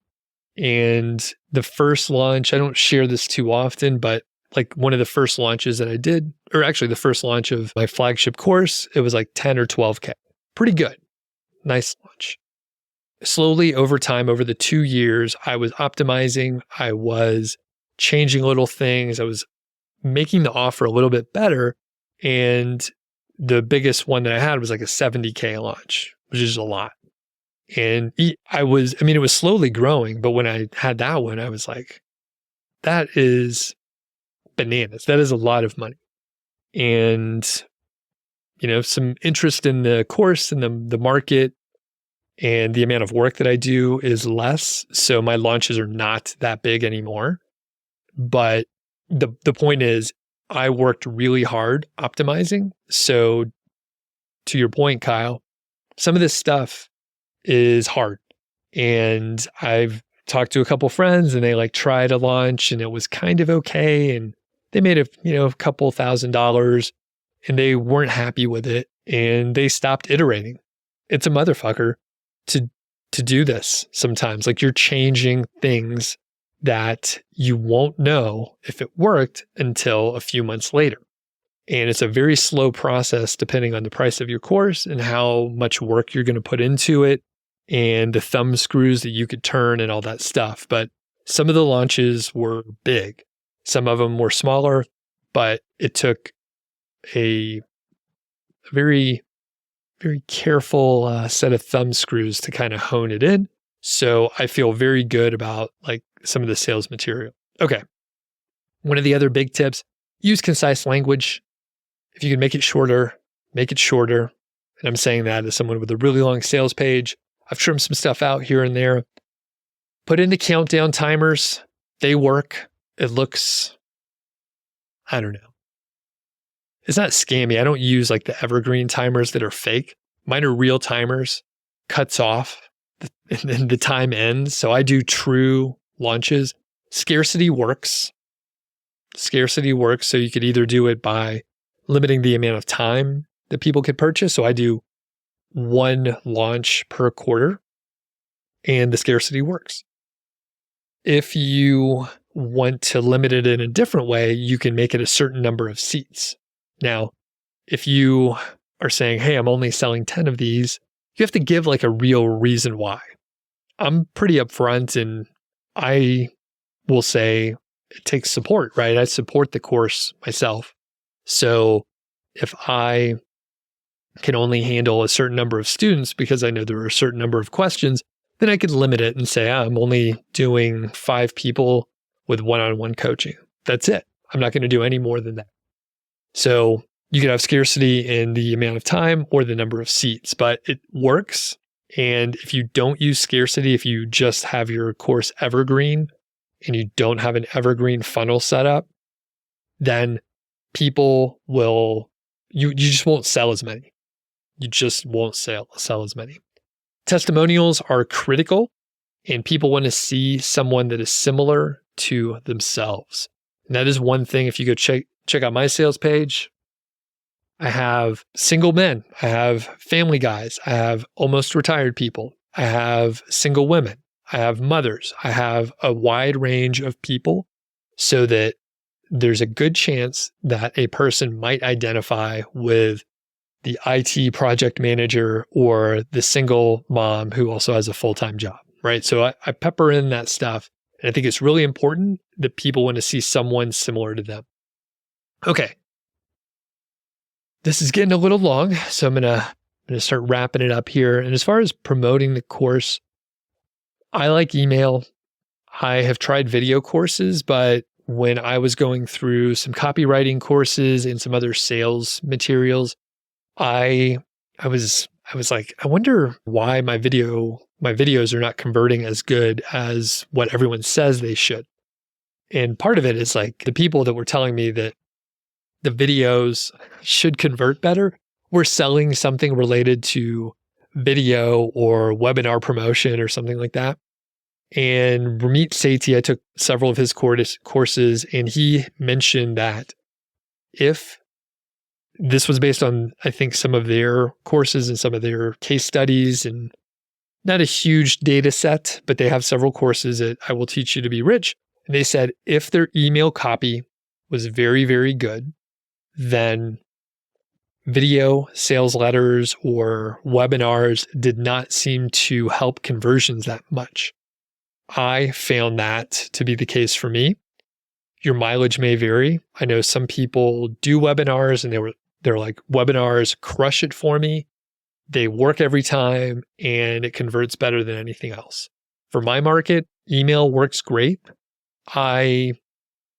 And the first launch, I don't share this too often, but like one of the first launches that I did, or actually the first launch of my flagship course, it was like 10 or 12K. Pretty good. Nice launch. Slowly over time, over the 2 years, I was optimizing. I was changing little things. I was making the offer a little bit better. And the biggest one that I had was like a 70K launch, which is a lot. And it was slowly growing. But when I had that one, I was like, that is bananas. That is a lot of money. And, some interest in the course and the market and the amount of work that I do is less. So my launches are not that big anymore. But the point is, I worked really hard optimizing. So to your point, Kyle, some of this stuff is hard. And I've talked to a couple friends and they like tried a launch and it was kind of okay. And they made a couple $1,000s and they weren't happy with it and they stopped iterating. It's a motherfucker to do this sometimes. Like you're changing things that you won't know if it worked until a few months later. And it's a very slow process depending on the price of your course and how much work you're going to put into it and the thumb screws that you could turn and all that stuff. But some of the launches were big. Some of them were smaller, but it took a very, very careful set of thumb screws to kind of hone it in. So I feel very good about like some of the sales material. Okay. One of the other big tips, use concise language. If you can make it shorter, make it shorter. And I'm saying that as someone with a really long sales page. I've trimmed some stuff out here and there. Put in the countdown timers. They work. It looks, I don't know. It's not scammy. I don't use like the evergreen timers that are fake. Mine are real timers, cuts off, and then the time ends. So I do true launches. Scarcity works. Scarcity works. So you could either do it by limiting the amount of time that people could purchase. So I do 1 launch per quarter and the scarcity works. If you want to limit it in a different way, you can make it a certain number of seats. Now, if you are saying, hey, I'm only selling 10 of these, you have to give like a real reason why. I'm pretty upfront and I will say it takes support, right? I support the course myself. So if I can only handle a certain number of students because I know there are a certain number of questions, then I could limit it and say, I'm only doing 5 people with one-on-one coaching. That's it. I'm not going to do any more than that. So you can have scarcity in the amount of time or the number of seats, but it works. And if you don't use scarcity, if you just have your course evergreen and you don't have an evergreen funnel set up, then people will, you just won't sell as many. You just won't sell as many. Testimonials are critical and people want to see someone that is similar to themselves. And that is one thing. If you go check out my sales page, I have single men. I have family guys. I have almost retired people. I have single women. I have mothers. I have a wide range of people so that there's a good chance that a person might identify with the IT project manager or the single mom who also has a full-time job, right? So I pepper in that stuff. And I think it's really important that people want to see someone similar to them. Okay. This is getting a little long, so I'm gonna start wrapping it up here. And as far as promoting the course, I like email. I have tried video courses, but when I was going through some copywriting courses and some other sales materials, I was like, I wonder why my videos are not converting as good as what everyone says they should. And part of it is like the people that were telling me that the videos should convert better were selling something related to video or webinar promotion or something like that. And Ramit Sethi, I took several of his courses, and he mentioned that if this was based on, I think, some of their courses and some of their case studies, and not a huge data set, but they have several courses that I will teach you to be rich. And they said if their email copy was very, very good, then video sales letters or webinars did not seem to help conversions that much. I found that to be the case for me. Your mileage may vary. I know some people do webinars and they're like, webinars crush it for me. They work every time and it converts better than anything else. For my market, email works great. I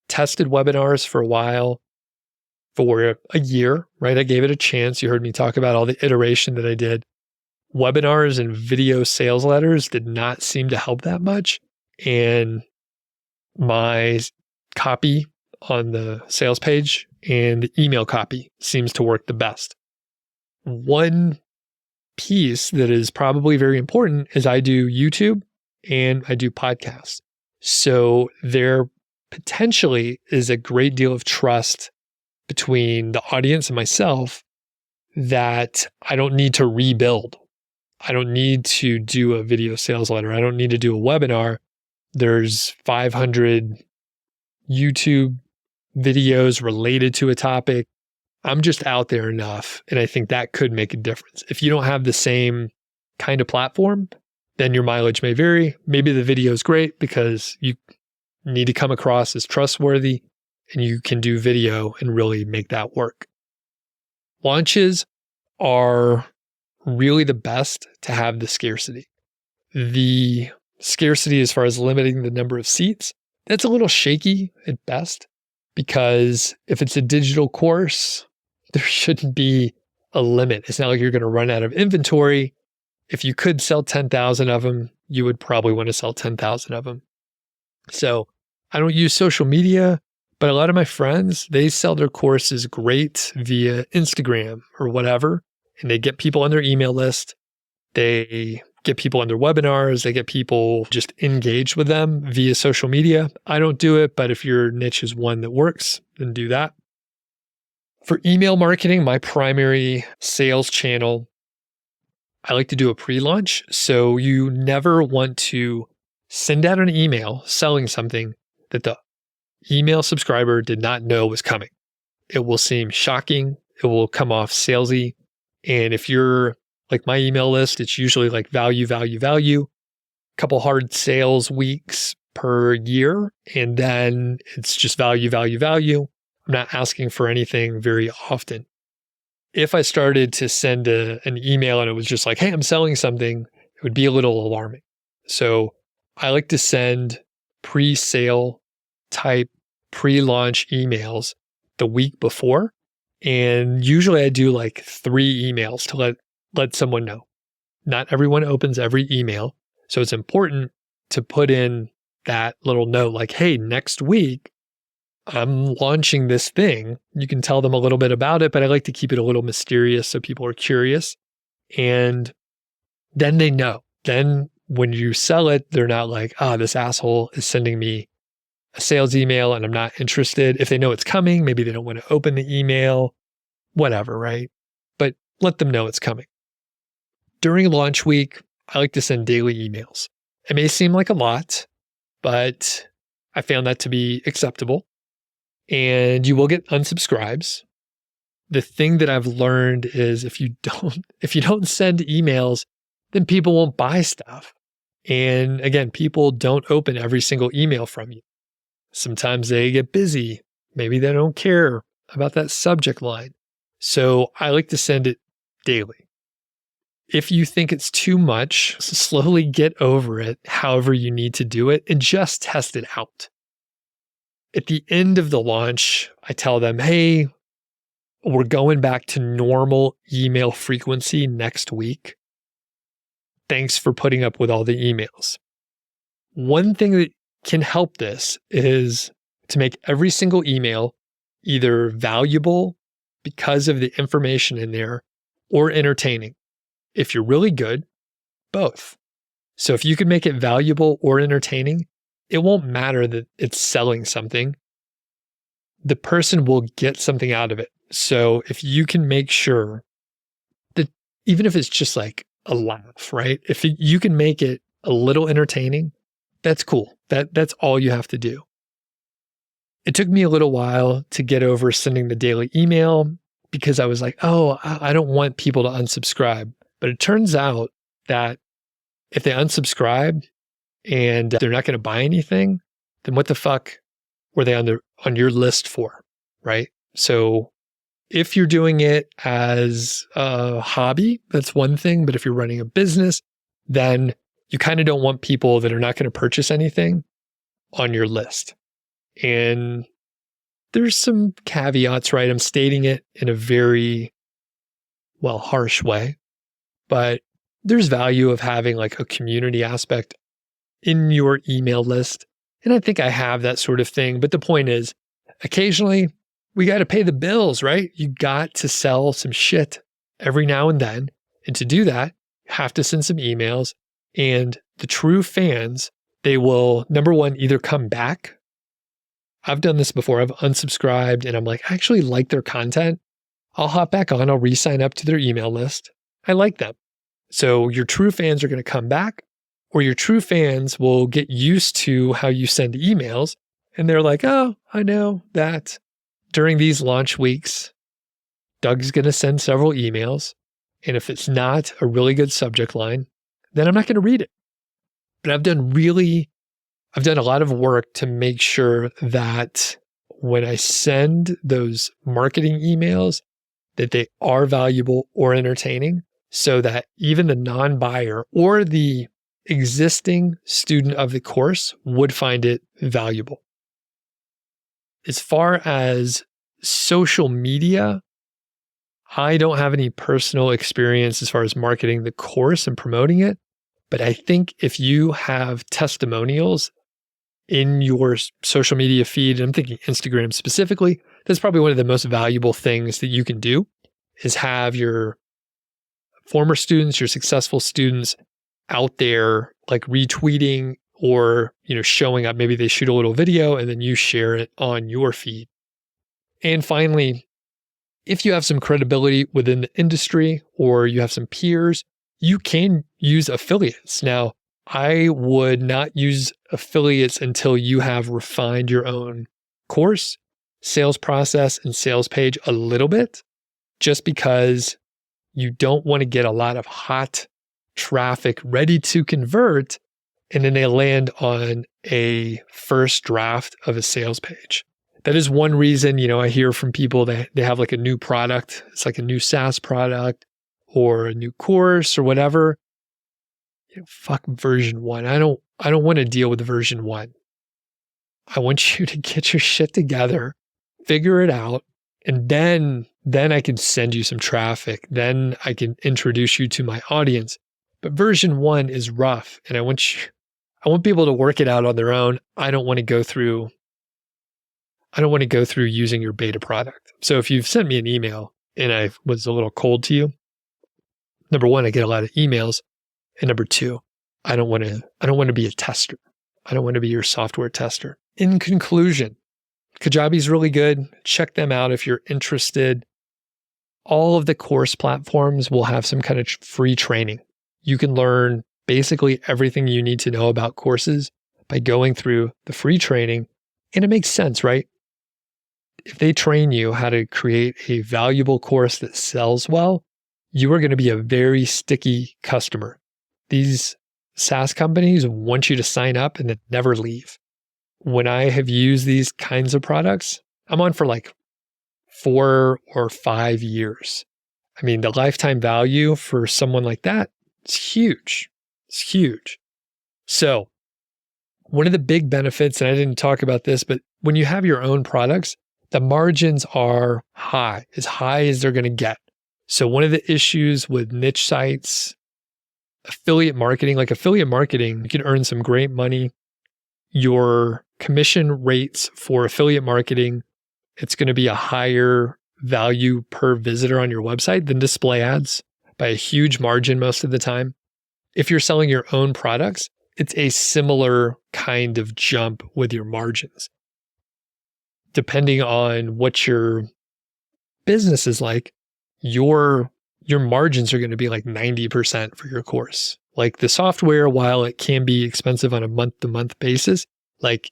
tested webinars for a while, for a year, right? I gave it a chance. You heard me talk about all the iteration that I did. Webinars and video sales letters did not seem to help that much. And my copy on the sales page and the email copy seems to work the best. One piece that is probably very important is I do YouTube and I do podcasts. So there potentially is a great deal of trust between the audience and myself that I don't need to rebuild. I don't need to do a video sales letter. I don't need to do a webinar. There's 500 YouTube videos related to a topic. I'm just out there enough. And I think that could make a difference. If you don't have the same kind of platform, then your mileage may vary. Maybe the video is great because you need to come across as trustworthy and you can do video and really make that work. Launches are really the best to have the scarcity. The scarcity as far as limiting the number of seats, that's a little shaky at best because if it's a digital course, there shouldn't be a limit. It's not like you're going to run out of inventory. If you could sell 10,000 of them, you would probably want to sell 10,000 of them. So I don't use social media, but a lot of my friends, they sell their courses great via Instagram or whatever, and they get people on their email list. They get people on their webinars. They get people just engaged with them via social media. I don't do it, but if your niche is one that works, then do that. For email marketing, my primary sales channel, I like to do a pre-launch. So you never want to send out an email selling something that the email subscriber did not know was coming. It will seem shocking. It will come off salesy. And if you're like my email list, it's usually like value, a couple hard sales weeks per year. And then it's just value. I'm not asking for anything very often. If I started to send an email and it was just like, hey, I'm selling something, it would be a little alarming. So I like to send pre-sale type pre-launch emails the week before. And usually I do like 3 emails to let someone know. Not everyone opens every email. So it's important to put in that little note like, hey, next week, I'm launching this thing. You can tell them a little bit about it, but I like to keep it a little mysterious so people are curious. And then they know. Then when you sell it, they're not like, this asshole is sending me a sales email and I'm not interested. If they know it's coming, maybe they don't want to open the email. whatever, right? But let them know it's coming. During launch week, I like to send daily emails. It may seem like a lot, but I found that to be acceptable. And you will get unsubscribes. The thing that I've learned is if you don't send emails, then people won't buy stuff. And again, people don't open every single email from you. Sometimes they get busy. Maybe they don't care about that subject line. So I like to send it daily. If you think it's too much, slowly get over it, however you need to do it, and just test it out. At the end of the launch, I tell them, hey, we're going back to normal email frequency next week. Thanks for putting up with all the emails. One thing that can help this is to make every single email either valuable because of the information in there or entertaining. If you're really good, both. So if you can make it valuable or entertaining, it won't matter that it's selling something. The person will get something out of it. So if you can make sure that even if it's just like a laugh, right? If you can make it a little entertaining, that's cool. That's all you have to do. It took me a little while to get over sending the daily email because I was like, oh, I don't want people to unsubscribe. But it turns out that if they unsubscribe and they're not going to buy anything, then what the fuck were they on your list for, right? So if you're doing it as a hobby, that's one thing. But if you're running a business, then you kind of don't want people that are not going to purchase anything on your list. And there's some caveats, right? I'm stating it in a very, harsh way, but there's value of having like a community aspect in your email list. And I think I have that sort of thing. But the point is, occasionally we got to pay the bills, right? You got to sell some shit every now and then. And to do that, you have to send some emails. And the true fans, they will, number one, either come back. I've done this before. I've unsubscribed and I'm like, I actually like their content. I'll hop back on. I'll re-sign up to their email list. I like them. So your true fans are going to come back, or your true fans will get used to how you send emails. And they're like, oh, I know that during these launch weeks, Doug's going to send several emails. And if it's not a really good subject line, then I'm not going to read it. But I've done a lot of work to make sure that when I send those marketing emails, that they are valuable or entertaining, so that even the non-buyer or the existing student of the course would find it valuable. As far as social media, I don't have any personal experience as far as marketing the course and promoting it. But I think if you have testimonials in your social media feed, and I'm thinking Instagram specifically, that's probably one of the most valuable things that you can do is have your former students, your successful students out there like retweeting or, showing up. Maybe they shoot a little video and then you share it on your feed. And finally, if you have some credibility within the industry or you have some peers, you can use affiliates. Now, I would not use affiliates until you have refined your own course, sales process, and sales page a little bit, just because you don't want to get a lot of hot traffic ready to convert, and then they land on a first draft of a sales page. That is one reason, I hear from people that they have like a new product. It's like a new SaaS product or a new course or whatever. Fuck version 1. I don't want to deal with version 1. I want you to get your shit together, figure it out, and then I can send you some traffic. Then I can introduce you to my audience. But version 1 is rough, and I want people to work it out on their own. I don't want to go through using your beta product. So if you've sent me an email and I was a little cold to you, number one, I get a lot of emails. And number two, I don't want to be a tester. I don't want to be your software tester. In conclusion, Kajabi is really good. Check them out if you're interested. all of the course platforms will have some kind of free training. You can learn basically everything you need to know about courses by going through the free training. And it makes sense, right? If they train you how to create a valuable course that sells well, you are going to be a very sticky customer. These SaaS companies want you to sign up and then never leave. When I have used these kinds of products, I'm on for like 4 or 5 years. I mean, the lifetime value for someone like that is huge. It's huge. So one of the big benefits, and I didn't talk about this, but when you have your own products, the margins are high as they're going to get. So one of the issues with niche sites, affiliate marketing, you can earn some great money. Your commission rates for affiliate marketing, it's going to be a higher value per visitor on your website than display ads by a huge margin most of the time. If you're selling your own products, it's a similar kind of jump with your margins. Depending on what your business is like, your margins are going to be like 90% for your course. Like the software, while it can be expensive on a month-to-month basis, like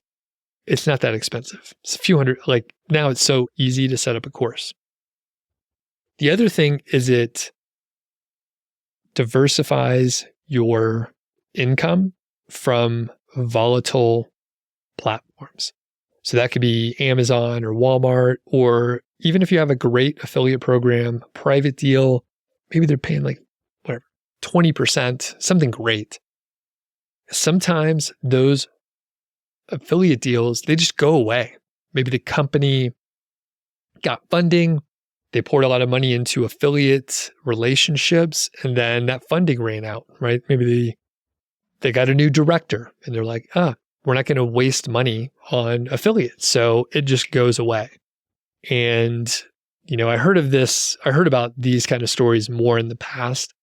it's not that expensive. It's a few hundred, like now it's so easy to set up a course. The other thing is it diversifies your income from volatile platforms. So that could be Amazon or Walmart, or even if you have a great affiliate program, private deal, maybe they're paying like 20%, something great. Sometimes those affiliate deals, they just go away. Maybe the company got funding, they poured a lot of money into affiliate relationships, and then that funding ran out, right? Maybe they got a new director and they're like, we're not going to waste money on affiliates. So it just goes away. And, I heard about these kind of stories more in the past,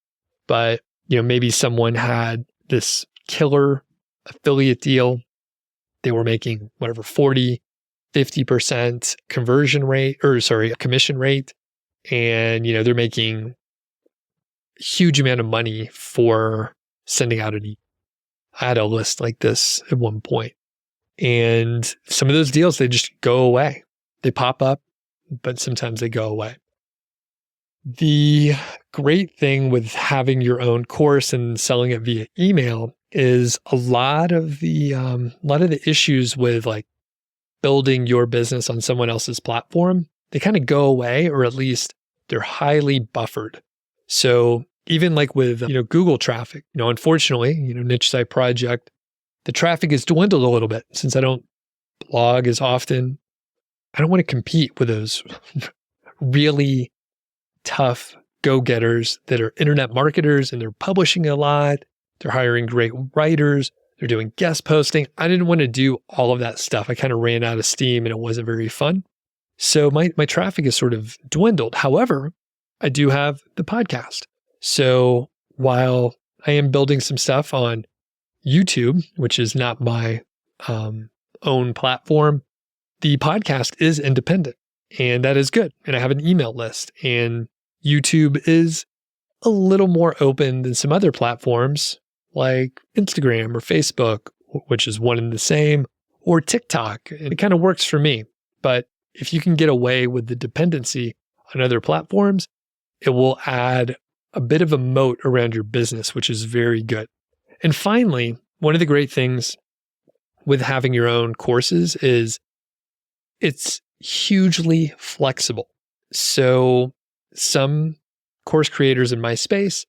but, maybe someone had this killer affiliate deal. They were making 40, 50% commission rate. And, they're making a huge amount of money for sending out an email. I had a list like this at one point. And some of those deals, they just go away. They pop up, but sometimes they go away. The great thing with having your own course and selling it via email is a lot of the issues with like building your business on someone else's platform, they kind of go away, or at least they're highly buffered. So even like with, Google traffic, unfortunately, niche site project, the traffic has dwindled a little bit since I don't blog as often. I don't want to compete with those really tough go-getters that are internet marketers and they're publishing a lot. They're hiring great writers. They're doing guest posting. I didn't want to do all of that stuff. I kind of ran out of steam and it wasn't very fun. So my traffic has sort of dwindled. However, I do have the podcast. So while I am building some stuff on YouTube, which is not my own platform, the podcast is independent, and that is good. And I have an email list, and YouTube is a little more open than some other platforms like Instagram or Facebook, which is one and the same, or TikTok. And it kind of works for me. But if you can get away with the dependency on other platforms, it will add a bit of a moat around your business, which is very good. And finally, one of the great things with having your own courses is it's hugely flexible. So some course creators in my space,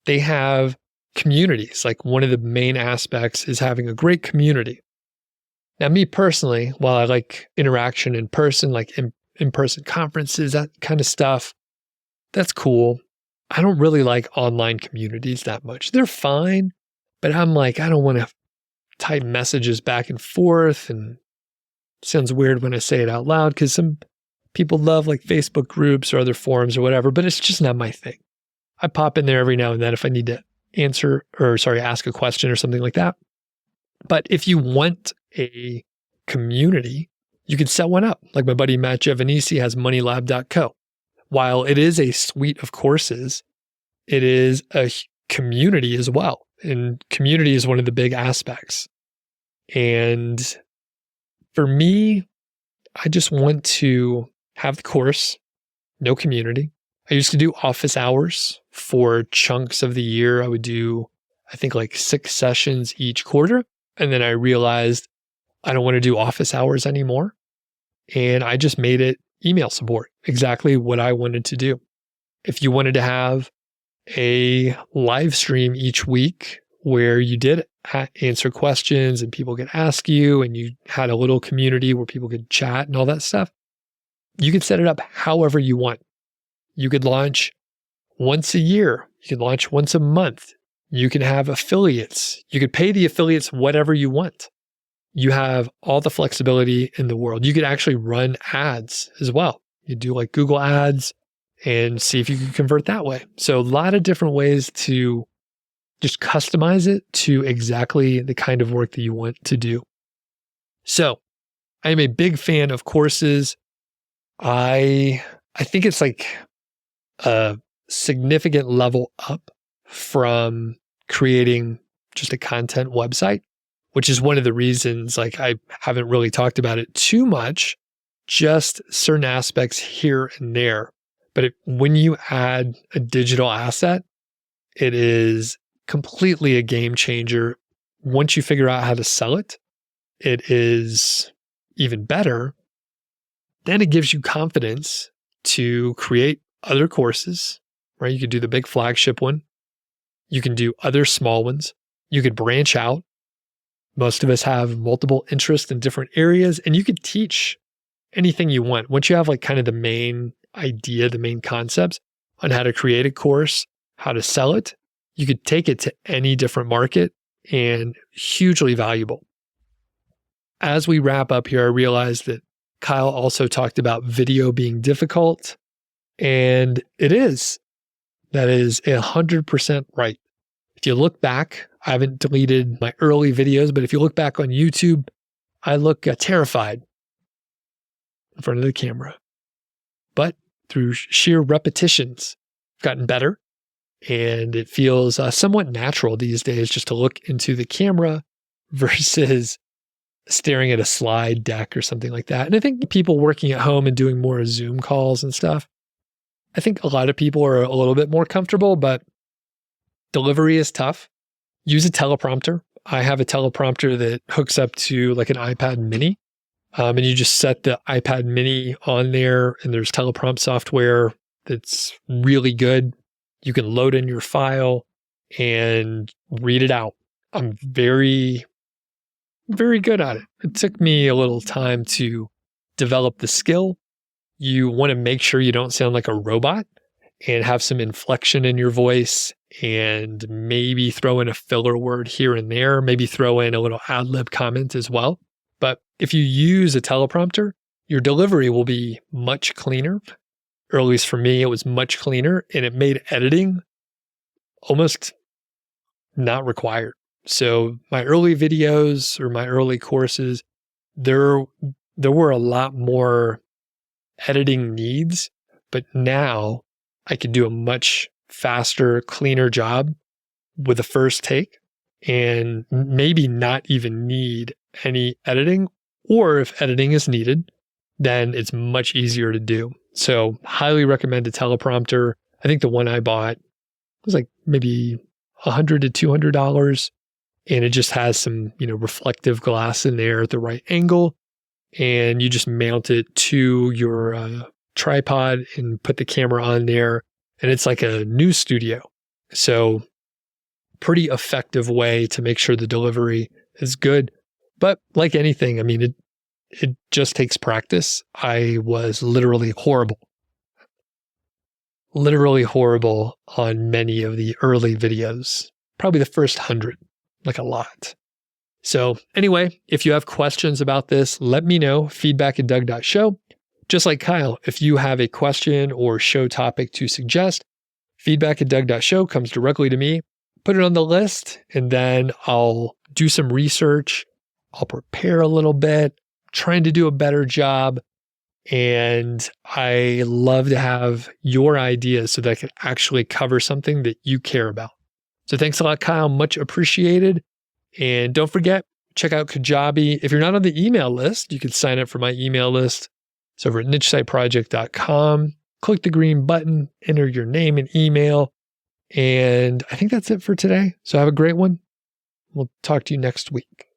they have communities. Like one of the main aspects is having a great community. Now, me personally, while I like interaction in person, like in-person conferences, that kind of stuff, that's cool. I don't really like online communities that much. They're fine, but I'm like, I don't want to type messages back and forth. And it sounds weird when I say it out loud because some people love like Facebook groups or other forums or whatever, but it's just not my thing. I pop in there every now and then if I need to ask a question or something like that. But if you want a community, you can set one up. Like my buddy Matt Giovanisi has moneylab.co. while it is a suite of courses, it is a community as well. And community is one of the big aspects. And for me, I just want to have the course, no community. I used to do office hours for chunks of the year. I would do, I think, like 6 sessions each quarter. And then I realized I don't want to do office hours anymore. And I just made it email support, exactly what I wanted to do. If you wanted to have a live stream each week where you did answer questions and people could ask you, and you had a little community where people could chat and all that stuff, you could set it up however you want. You could launch once a year. You could launch once a month. You can have affiliates. You could pay the affiliates whatever you want. You have all the flexibility in the world. You could actually run ads as well. You do like Google ads and see if you can convert that way. So a lot of different ways to just customize it to exactly the kind of work that you want to do. So I am a big fan of courses. I think it's like a significant level up from creating just a content website, which is one of the reasons like I haven't really talked about it too much, just certain aspects here and there. But when you add a digital asset, it is completely a game changer. Once you figure out how to sell it, it is even better. Then it gives you confidence to create other courses, right? You could do the big flagship one. You can do other small ones. You could branch out. Most of us have multiple interests in different areas, and you could teach anything you want. Once you have like kind of the main idea, the main concepts on how to create a course, how to sell it, you could take it to any different market, and hugely valuable. As we wrap up here, I realized that Kyle also talked about video being difficult, and it is. That is 100% right. If you look back, I haven't deleted my early videos, but if you look back on YouTube, I look terrified in front of the camera. But through sheer repetitions, I've gotten better, and it feels somewhat natural these days just to look into the camera versus staring at a slide deck or something like that. And I think people working at home and doing more Zoom calls and stuff, I think a lot of people are a little bit more comfortable, but delivery is tough. Use a teleprompter. I have a teleprompter that hooks up to like an iPad mini. And you just set the iPad mini on there, and there's teleprompt software that's really good. You can load in your file and read it out. I'm very, very good at it. It took me a little time to develop the skill. You want to make sure you don't sound like a robot and have some inflection in your voice, and maybe throw in a filler word here and there, maybe throw in a little ad lib comment as well. But if you use a teleprompter, your delivery will be much cleaner. Or at least for me, it was much cleaner, and it made editing almost not required. So my early videos or my early courses, there were a lot more editing needs, but now I can do a much faster, cleaner job with the first take, and maybe not even need any editing, or if editing is needed, then it's much easier to do. So highly recommend a teleprompter. I think the one I bought was like maybe $100 to $200, and it just has some, reflective glass in there at the right angle, and you just mount it to your tripod and put the camera on there, and it's like a news studio. So pretty effective way to make sure the delivery is good. But like anything, I mean, it just takes practice. I was literally horrible on many of the early videos, probably the first 100, like a lot. So anyway, if you have questions about this, let me know. feedback@Doug.show. Just like Kyle, if you have a question or show topic to suggest, feedback@Doug.show comes directly to me. Put it on the list, and then I'll do some research. I'll prepare a little bit, trying to do a better job. And I love to have your ideas so that I can actually cover something that you care about. So thanks a lot, Kyle. Much appreciated. And don't forget, check out Kajabi. If you're not on the email list, you can sign up for my email list. It's over at nichesiteproject.com. Click the green button, enter your name and email. And I think that's it for today. So have a great one. We'll talk to you next week.